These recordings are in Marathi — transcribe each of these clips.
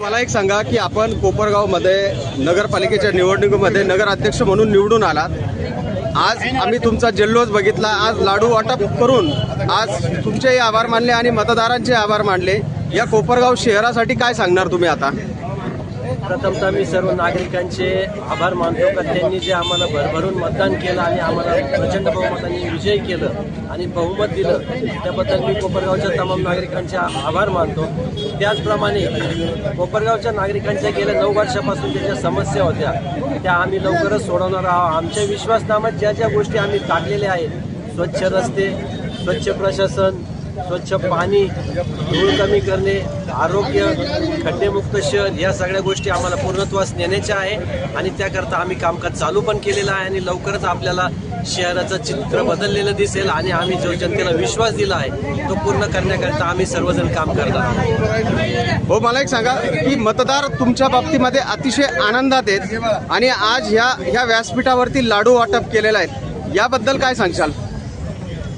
मला एक सांगा की आपण कोपरगावमध्ये नगरपालिकेच्या निवडणुकीमध्ये नगराध्यक्ष म्हणून निवडून आलात। आज आम्ही तुमचा जल्लोष बघितला, आज लाडू वाटप करून आज तुमचेही आभार मानले आणि मतदारांचे आभार मानले। या कोपरगाव शहरासाठी काय सांगणार तुम्ही आता? प्रथमतः मी सर्व नागरिकांचे आभार मानतो का त्यांनी जे आम्हाला भरभरून मतदान केलं आणि आम्हाला प्रचंड बहुमताने विजय केलं आणि बहुमत दिलं, त्याबद्दल मी कोपरगावच्या तमाम नागरिकांचे आभार मानतो। त्याचप्रमाणे कोपरगावच्या नागरिकांच्या गेल्या 9 वर्षापासून ज्या समस्या होत्या त्या आम्ही लवकरच सोडवणार आहोत। आमच्या विश्वासनाम्यात ज्या ज्या गोष्टी आम्ही टाकलेल्या आहेत, स्वच्छ रस्ते, स्वच्छ प्रशासन, स्वच्छ पाणी, धूळ कमी करणे, आरोग्य, खड्डेमुक्त शहर, या सगळ्या गोष्टी आम्हाला पूर्णत्वास नेण्याच्या आहे आणि त्याकरता आम्ही कामकाज चालू पण केलेलं आहे आणि लवकरच आपल्याला शहराचं चित्र बदललेलं दिसेल आणि आम्ही जो जनतेला विश्वास दिला आहे तो पूर्ण करण्याकरता आम्ही सर्वजण काम करणार आहोत। हो, मला एक सांगा की मतदार तुमच्या बाबतीमध्ये अतिशय आनंदात आहेत आणि आज ह्या व्यासपीठावरती लाडू वाटप केलेलं आहे, याबद्दल काय सांगशाल?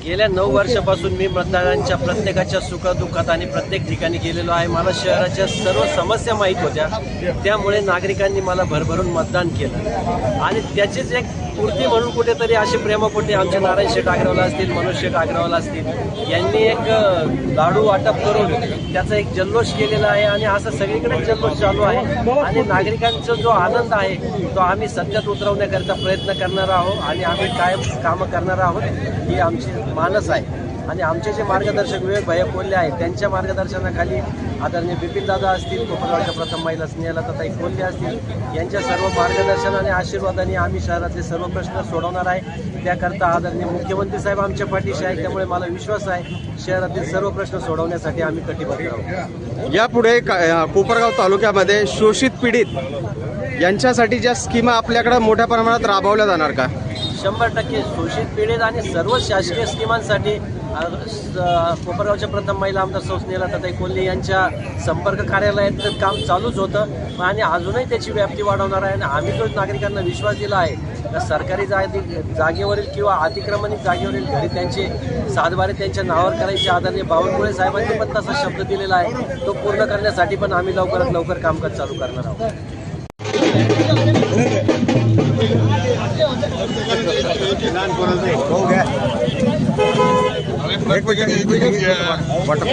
गेल्या 9 वर्षापासून मी मतदारांच्या प्रत्येकाच्या सुखदुःखात आणि प्रत्येक ठिकाणी गेलेलो आहे। मला शहराच्या सर्व समस्या माहीत होत्या, त्यामुळे नागरिकांनी मला भरभरून मतदान केलं आणि त्याचीच एक पूर्ती म्हणून कुठेतरी असे प्रेमपोटे आमचे नारायण शेठ आग्रावाला असतील, मनोज शेठ आग्रावाला असतील, यांनी एक लाडू वाटप करून त्याचा एक जल्लोष केलेला आहे आणि असं सगळीकडे जल्लोष चालू आहे आणि नागरिकांचा जो आनंद आहे तो आम्ही सत्यात उतरवण्याकरता प्रयत्न करणार आहोत आणि आम्ही कायम कामं करणार आहोत ही आमची मानस आहे। आणि आमचे जे मार्गदर्शक विवेक भैया कोल्हे आहेत त्यांच्या मार्गदर्शनाखाली आदरणीय बिपिन दादा असतील, कोपरगावच्या प्रथम महिला स्नेहलताताई कोल्हे असतील, यांच्या सर्व मार्गदर्शन आणि आशीर्वादाने आम्ही शहरातले सर्व प्रश्न सोडवणार आहे। त्याकरता आदरणीय मुख्यमंत्री साहेब आमच्या पाठीशी आहेत, त्यामुळे मला विश्वास आहे शहरातील सर्व प्रश्न सोडवण्यासाठी आम्ही कटिबद्ध आहोत। यापुढे कोपरगाव तालुक्यामध्ये शोषित पीडित यांच्यासाठी ज्या स्कीमा आपल्याकडे मोठ्या प्रमाणात राबवल्या जाणार का? 100% शोषित पीडित आणि सर्व शासकीय स्कीमांसाठी कोपरगावच्या प्रथम महिला आमदार सौ स्नेहलताताई कोल्हे यांच्या संपर्क कार्यालयात काम चालूच होतं आणि अजूनही त्याची व्याप्ती वाढवणार आहे आणि आम्ही जो नागरिकांना विश्वास दिला आहे तर सरकारी जागेवरील किंवा अतिक्रमणित जागेवरील घरी त्यांचे सातबारे त्यांच्या नावावर करायचे आदरणीय बावनकुळे साहेबांनी पण तसा शब्द दिलेला आहे, तो पूर्ण करण्यासाठी पण आम्ही लवकरात लवकर कामकाज चालू करणार आहोत। एक मिनिट वाटप